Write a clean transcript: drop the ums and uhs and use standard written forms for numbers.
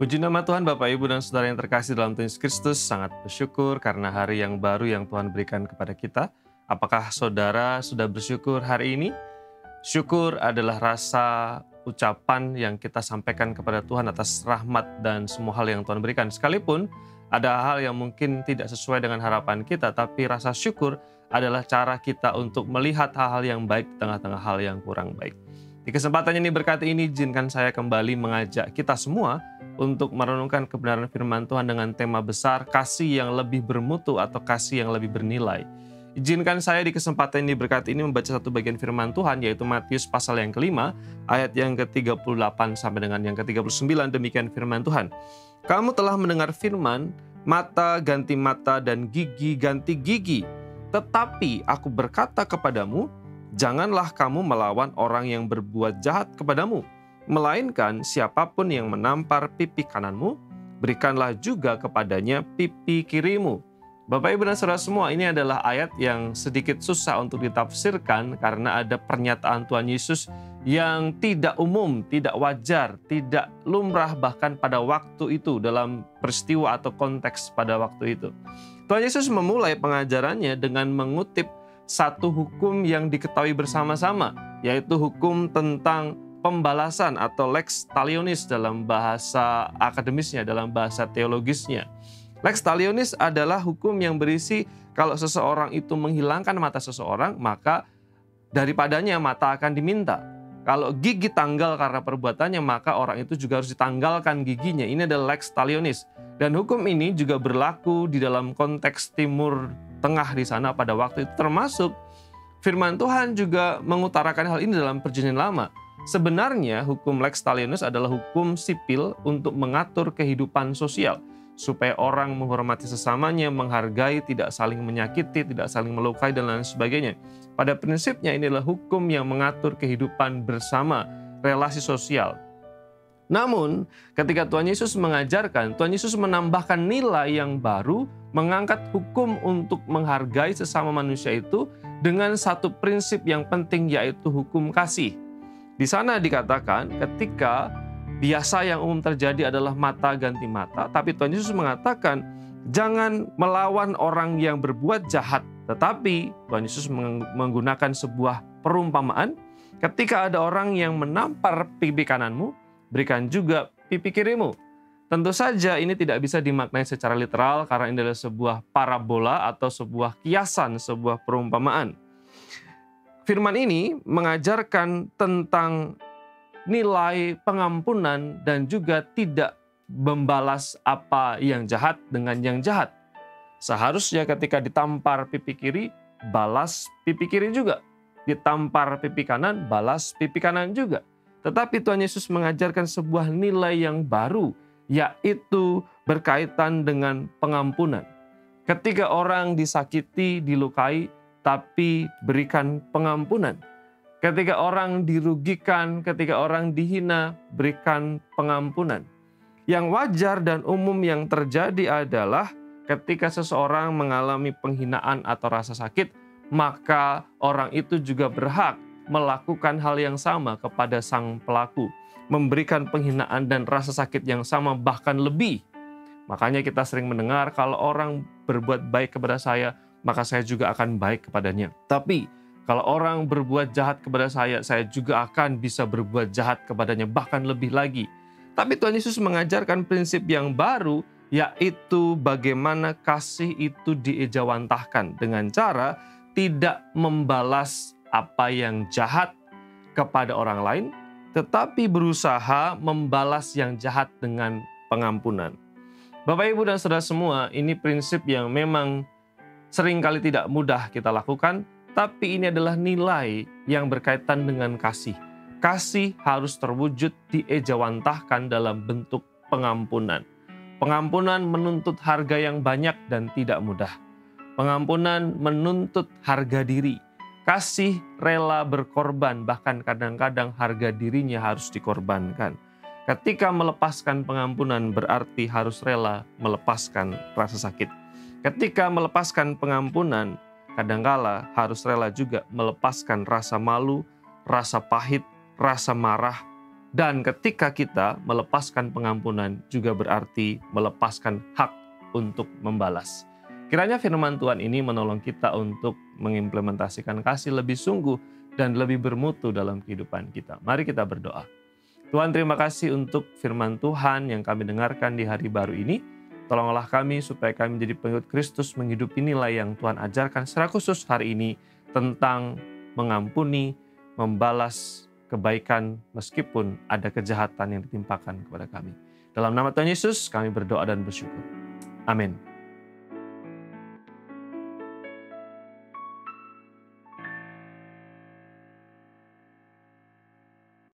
Puji nama Tuhan Bapak Ibu dan Saudara yang terkasih dalam Tuhan Yesus Kristus, sangat bersyukur karena hari yang baru yang Tuhan berikan kepada kita. Apakah saudara sudah bersyukur hari ini? Syukur adalah rasa ucapan yang kita sampaikan kepada Tuhan atas rahmat dan semua hal yang Tuhan berikan. Sekalipun ada hal yang mungkin tidak sesuai dengan harapan kita, tapi rasa syukur adalah cara kita untuk melihat hal-hal yang baik di tengah-tengah hal yang kurang baik. Di kesempatan ini berkat ini, izinkan saya kembali mengajak kita semua untuk merenungkan kebenaran firman Tuhan dengan tema besar kasih yang lebih bermutu atau kasih yang lebih bernilai. Izinkan saya di kesempatan ini berkat ini membaca satu bagian firman Tuhan, yaitu Matius pasal yang kelima, ayat yang ke-38 sampai dengan yang ke-39. Demikian firman Tuhan. Kamu telah mendengar firman, mata ganti mata dan gigi ganti gigi. Tetapi aku berkata kepadamu, janganlah kamu melawan orang yang berbuat jahat kepadamu. Melainkan siapapun yang menampar pipi kananmu, berikanlah juga kepadanya pipi kirimu. Bapak Ibu dan Saudara semua, ini adalah ayat yang sedikit susah untuk ditafsirkan karena ada pernyataan Tuhan Yesus yang tidak umum, tidak wajar, tidak lumrah bahkan pada waktu itu dalam peristiwa atau konteks pada waktu itu. Tuhan Yesus memulai pengajarannya dengan mengutip satu hukum yang diketahui bersama-sama, yaitu hukum tentang pembalasan atau lex talionis dalam bahasa akademisnya, dalam bahasa teologisnya. Lex talionis adalah hukum yang berisi kalau seseorang itu menghilangkan mata seseorang, maka daripadanya mata akan diminta. Kalau gigi tanggal karena perbuatannya, maka orang itu juga harus ditanggalkan giginya. Ini adalah lex talionis. Dan hukum ini juga berlaku di dalam konteks Timur Tengah di sana pada waktu itu. Termasuk firman Tuhan juga mengutarakan hal ini dalam Perjanjian Lama. Sebenarnya hukum lex talionis adalah hukum sipil untuk mengatur kehidupan sosial, supaya orang menghormati sesamanya, menghargai, tidak saling menyakiti, tidak saling melukai, dan lain sebagainya. Pada prinsipnya inilah hukum yang mengatur kehidupan bersama, relasi sosial. Namun, ketika Tuhan Yesus mengajarkan, Tuhan Yesus menambahkan nilai yang baru, mengangkat hukum untuk menghargai sesama manusia itu dengan satu prinsip yang penting, yaitu hukum kasih. Di sana dikatakan ketika biasa yang umum terjadi adalah mata ganti mata, tapi Tuhan Yesus mengatakan jangan melawan orang yang berbuat jahat, tetapi Tuhan Yesus menggunakan sebuah perumpamaan. Ketika ada orang yang menampar pipi kananmu, berikan juga pipi kirimu. Tentu saja ini tidak bisa dimaknai secara literal karena ini adalah sebuah parabola atau sebuah kiasan, sebuah perumpamaan. Firman ini mengajarkan tentang nilai pengampunan dan juga tidak membalas apa yang jahat dengan yang jahat. Seharusnya ketika ditampar pipi kiri, balas pipi kiri juga. Ditampar pipi kanan, balas pipi kanan juga. Tetapi Tuhan Yesus mengajarkan sebuah nilai yang baru, yaitu berkaitan dengan pengampunan. Ketika orang disakiti, dilukai, tapi berikan pengampunan. Ketika orang dirugikan, ketika orang dihina, berikan pengampunan. Yang wajar dan umum yang terjadi adalah ketika seseorang mengalami penghinaan atau rasa sakit, maka orang itu juga berhak melakukan hal yang sama kepada sang pelaku. Memberikan penghinaan dan rasa sakit yang sama, bahkan lebih. Makanya kita sering mendengar kalau orang berbuat baik kepada saya, maka saya juga akan baik kepadanya. Tapi kalau orang berbuat jahat kepada saya juga akan bisa berbuat jahat kepadanya, bahkan lebih lagi. Tapi Tuhan Yesus mengajarkan prinsip yang baru, yaitu bagaimana kasih itu diejawantahkan dengan cara tidak membalas apa yang jahat kepada orang lain, tetapi berusaha membalas yang jahat dengan pengampunan. Bapak, Ibu, dan Saudara semua, ini prinsip yang memang seringkali tidak mudah kita lakukan, tapi ini adalah nilai yang berkaitan dengan kasih. Kasih harus terwujud diejawantahkan dalam bentuk pengampunan. Pengampunan menuntut harga yang banyak dan tidak mudah. Pengampunan menuntut harga diri. Kasih rela berkorban, bahkan kadang-kadang harga dirinya harus dikorbankan. Ketika melepaskan pengampunan berarti harus rela melepaskan rasa sakit. Ketika melepaskan pengampunan, kadangkala harus rela juga melepaskan rasa malu, rasa pahit, rasa marah, Dan ketika kita melepaskan pengampunan juga berarti melepaskan hak untuk membalas. Kiranya firman Tuhan ini menolong kita untuk mengimplementasikan kasih lebih sungguh dan lebih bermutu dalam kehidupan kita. Mari kita berdoa. Tuhan, terima kasih untuk firman Tuhan yang kami dengarkan di hari baru ini. Tolonglah kami supaya kami menjadi pengikut Kristus, menghidupi nilai yang Tuhan ajarkan secara khusus hari ini tentang mengampuni, membalas kebaikan meskipun ada kejahatan yang ditimpakan kepada kami. Dalam nama Tuhan Yesus kami berdoa dan bersyukur. Amin.